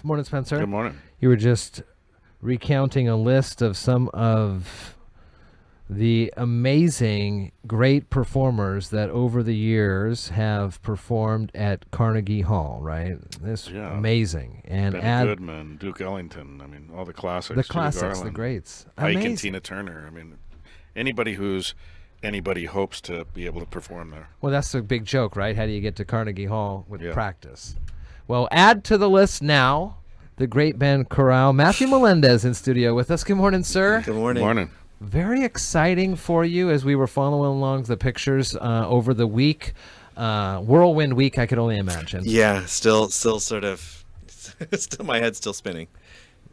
Good morning, Spencer. Good morning. You were just recounting a list of some of the amazing, great performers that over the years have performed at Carnegie Hall, right? Amazing. And Benny Goodman, Duke Ellington, I mean, all the classics. The classics, Garland, the greats. Ike Amazing. and Tina Turner. I mean, anybody hopes to be able to perform there. Well, that's the big joke, right? How do you get to Carnegie Hall with practice? Well, add to the list now the great band Chorale. Matthew Melendez in studio with us. Good morning, sir. Good morning. Good morning. Very exciting for you as we were following along the pictures over the week. Whirlwind week, I could only imagine. Yeah, still sort of, still my head's still spinning.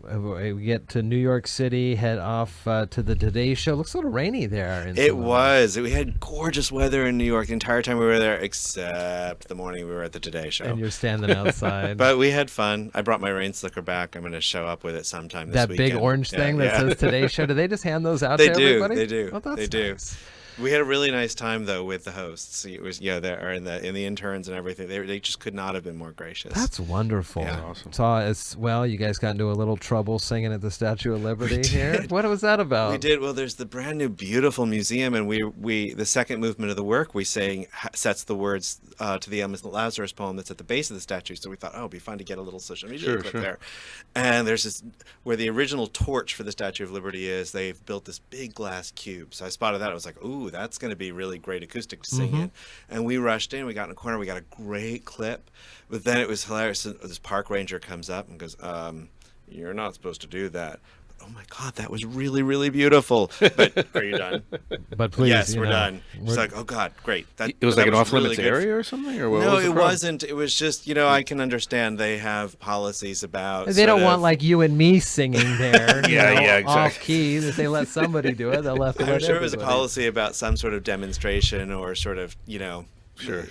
We get to New York City, head off to the Today Show. Looks a little rainy there. It was. We had gorgeous weather in New York the entire time we were there, except the morning we were at the Today Show. And you're standing outside. But we had fun. I brought my rain slicker back. I'm going to show up with it sometime this weekend. That big orange thing that says Today Show. Do they just hand those out to everybody? They do. Oh, that's they do. Nice. We had a really nice time though with the hosts. It was there in the interns and everything. They just could not have been more gracious. That's wonderful. Yeah. Awesome. You guys got into a little trouble singing at the Statue of Liberty here. What was that about? We did. Well, there's the brand new beautiful museum, and we the second movement of the work we sang sets the words to the Emma Lazarus poem that's at the base of the statue. So we thought, it'd be fun to get a little social media clip there. And there's this where the original torch for the Statue of Liberty is. They've built this big glass cube. So I spotted that. I was like, ooh, that's going to be really great acoustic to sing in. And we rushed in. We got in a corner. We got a great clip. But then it was hilarious. This park ranger comes up and goes, "You're not supposed to do that." Oh my God, that was really, really beautiful. But are you done? But please, yes, we're done. It's like, oh God, great. It was like an off-limits area or something? Or what no, was it wasn't. It was just, I can understand they have policies about. They don't want like you and me singing there. Exactly. Off key. If they let somebody do it, they'll have to let I'm sure it was a everybody. policy about some sort of demonstration or sort of, Sure.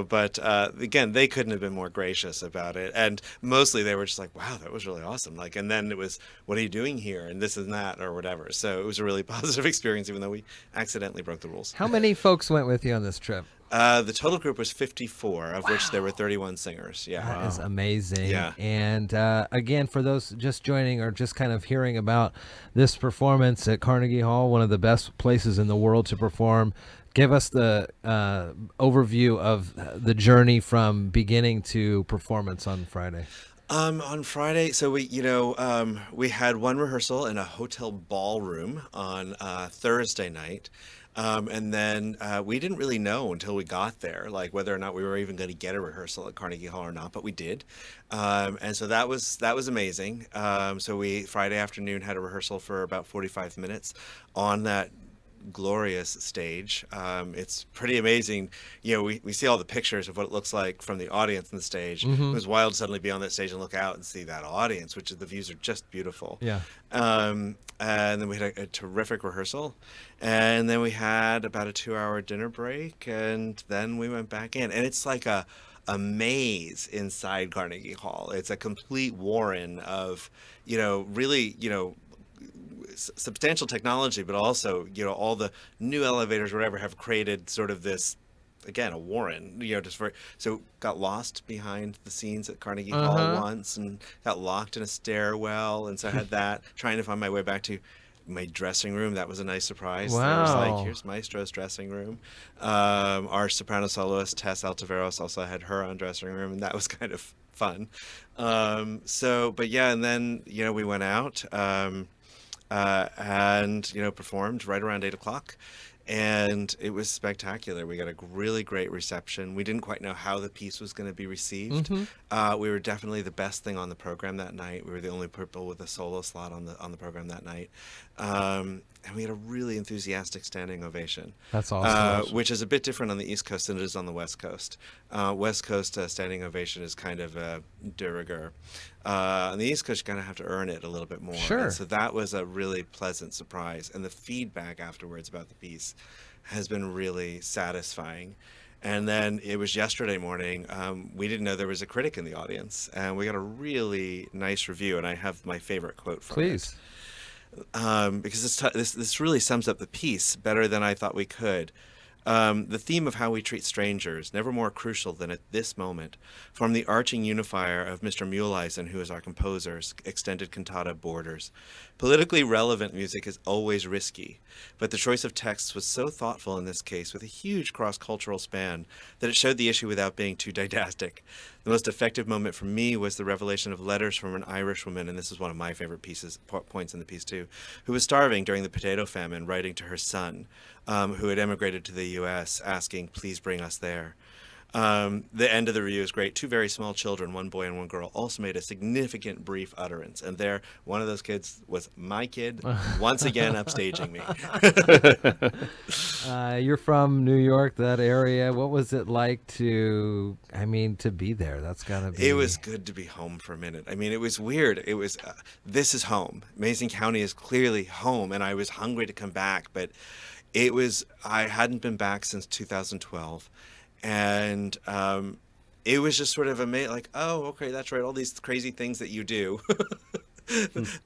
But again, they couldn't have been more gracious about it, and mostly they were just like, "Wow, that was really awesome!" Like, and then it was, "What are you doing here?" and this and that or whatever. So it was a really positive experience, even though we accidentally broke the rules. How many folks went with you on this trip? The total group was 54, of which there were 31 singers. Yeah, That is amazing. Yeah. And again, for those just joining or just kind of hearing about this performance at Carnegie Hall, one of the best places in the world to perform. Give us the overview of the journey from beginning to performance on Friday. On Friday, so we had one rehearsal in a hotel ballroom on Thursday night. And then we didn't really know until we got there, like whether or not we were even going to get a rehearsal at Carnegie Hall or not, but we did. And so that was amazing. So we Friday afternoon had a rehearsal for about 45 minutes on that glorious stage. It's pretty amazing. We see all the pictures of what it looks like from the audience on the stage. It was wild to suddenly be on that stage and look out and see that audience, which the views are just beautiful. Yeah. And then we had a terrific rehearsal, and then we had about a 2-hour dinner break, and then we went back in, and it's like a maze inside Carnegie Hall. It's a complete warren of, really, substantial technology, but also, all the new elevators, whatever, have created sort of this, again, a warren, so got lost behind the scenes at Carnegie Hall once and got locked in a stairwell. And so I had that trying to find my way back to my dressing room. That was a nice surprise. Wow. I was like, here's Maestro's dressing room. Our soprano soloist, Tess Altaveros, also had her own dressing room, and that was kind of fun. And then, we went out, and performed right around 8:00, and it was spectacular. We got a really great reception. We didn't quite know how the piece was going to be received. We were definitely the best thing on the program that night. We were the only people with a solo slot on the program that night. And we had a really enthusiastic standing ovation. That's awesome. Which is a bit different on the East Coast than it is on the West Coast. West Coast standing ovation is kind of de rigueur. On the East Coast, you kind of have to earn it a little bit more. Sure. And so that was a really pleasant surprise. And the feedback afterwards about the piece has been really satisfying. And then it was yesterday morning. We didn't know there was a critic in the audience, and we got a really nice review. And I have my favorite quote from it. Please. Because this really sums up the piece better than I thought we could. The theme of how we treat strangers, never more crucial than at this moment, formed the arching unifier of Mr. Muhleisen, who is our composer's extended cantata Borders. Politically relevant music is always risky, but the choice of texts was so thoughtful in this case, with a huge cross-cultural span, that it showed the issue without being too didactic. The most effective moment for me was the revelation of letters from an Irish woman, and this is one of my favorite points in the piece too, who was starving during the potato famine, writing to her son, who had emigrated to the U.S., asking, "Please bring us there." The end of the review is great. Two very small children, one boy and one girl, also made a significant brief utterance. And there, one of those kids was my kid, once again upstaging me. You're from New York, that area. What was it like to be there? That's gotta be. It was good to be home for a minute. I mean, it was weird. It was, this is home. Mason County is clearly home, and I was hungry to come back, but I hadn't been back since 2012. And it was just sort of amazing, like, oh, okay, that's right, all these crazy things that you do.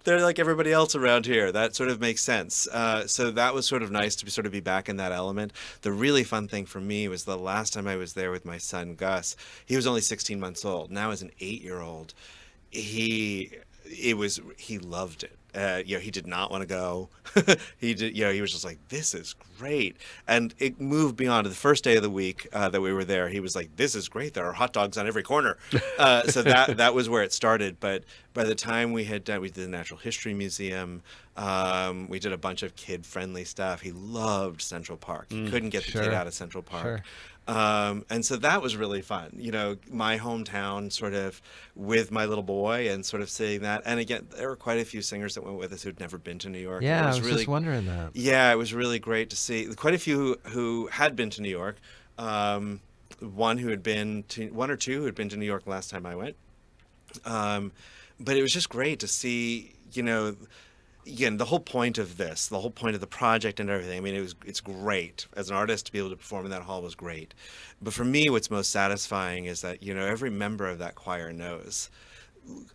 They're like everybody else around here. That sort of makes sense. So that was sort of nice to sort of be back in that element. The really fun thing for me was the last time I was there with my son, Gus. He was only 16 months old. Now as an 8-year-old, he loved it. He did not want to go. He was just like, this is great. And it moved beyond the first day of the week that we were there. He was like, this is great. There are hot dogs on every corner. So that was where it started. But by the time we did the Natural History Museum, we did a bunch of kid-friendly stuff. He loved Central Park. He couldn't get the kid out of Central Park. Sure. And so that was really fun, my hometown sort of with my little boy and sort of seeing that. And again, there were quite a few singers that went with us who'd never been to New York. Yeah, I was just wondering that. Yeah, it was really great to see quite a few who had been to New York. One or two who had been to New York last time I went. But it was just great to see, again, the whole point of the project and everything, I mean, it's great. As an artist, to be able to perform in that hall was great. But for me, what's most satisfying is that, every member of that choir knows,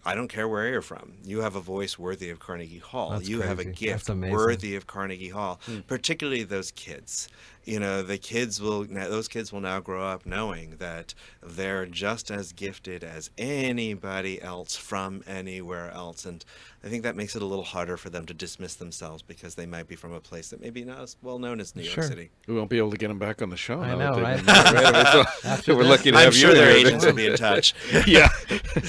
I don't care where you're from, you have a voice worthy of Carnegie Hall. That's you have a crazy. gift That's amazing. worthy of Carnegie Hall, particularly those kids. Those kids will now grow up knowing that they're just as gifted as anybody else from anywhere else. And I think that makes it a little harder for them to dismiss themselves because they might be from a place that maybe not as well known as New York City. We won't be able to get them back on the show. I know, right? So we're lucky to I'm have sure you their here. agents will be in touch. Yeah.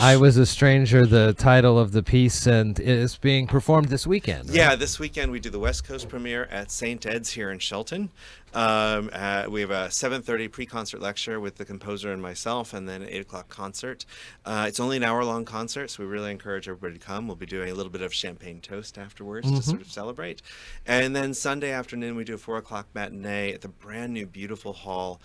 I Was a Stranger, the title of the piece, and it is being performed this weekend. Right? Yeah, this weekend we do the West Coast premiere at St. Ed's here in Shelton. We have a 7:30 pre-concert lecture with the composer and myself, and then an 8 o'clock concert. It's only an hour-long concert, so we really encourage everybody to come. We'll be doing a little bit of champagne toast afterwards to sort of celebrate. And then Sunday afternoon we do a 4 o'clock matinee at the brand new beautiful hall.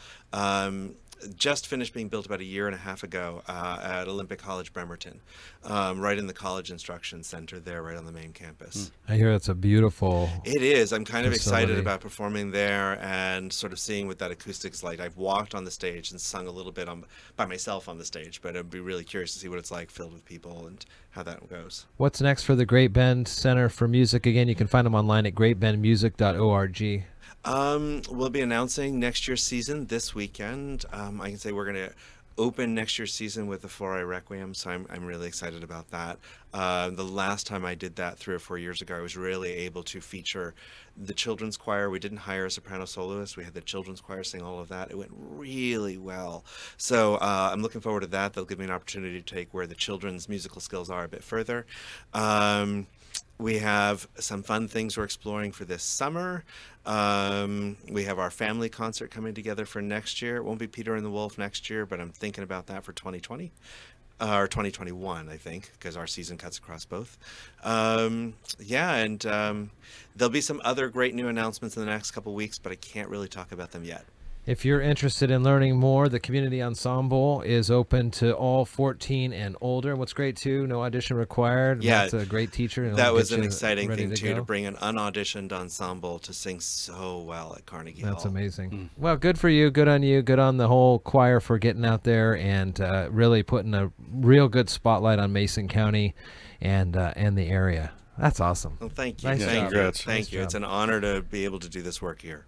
Just finished being built about a year and a half ago at Olympic College Bremerton, right in the College Instruction Center there, right on the main campus. I hear it's a beautiful. It is. I'm kind of excited facility. about performing there and sort of seeing what that acoustic's like. I've walked on the stage and sung a little bit by myself on the stage, but I'd be really curious to see what it's like filled with people and how that goes. What's next for the Great Bend Center for Music? Again, you can find them online at greatbendmusic.org. We'll be announcing next year's season this weekend. I can say we're going to open next year's season with the Florey Requiem, so I'm really excited about that. The last time I did that 3 or 4 years ago, I was really able to feature the children's choir. We didn't hire a soprano soloist. We had the children's choir sing all of that. It went really well. So I'm looking forward to that. They'll give me an opportunity to take where the children's musical skills are a bit further. We have some fun things we're exploring for this summer. We have our family concert coming together for next year. It won't be Peter and the Wolf next year, but I'm thinking about that for 2020. Or 2021, I think, because our season cuts across both. There'll be some other great new announcements in the next couple weeks, but I can't really talk about them yet. If you're interested in learning more, the Community Ensemble is open to all 14 and older. What's great, too, no audition required. Yeah, That's a great teacher. And that it'll was get an you exciting ready thing, too, go. to bring an unauditioned ensemble to sing so well at Carnegie Hall. That's amazing. Well, good for you. Good on you. Good on the whole choir for getting out there and really putting a real good spotlight on Mason County and the area. That's awesome. Well, thank you. Nice Thank job. you. Congrats. Thank Nice you. It's job. an honor to be able to do this work here.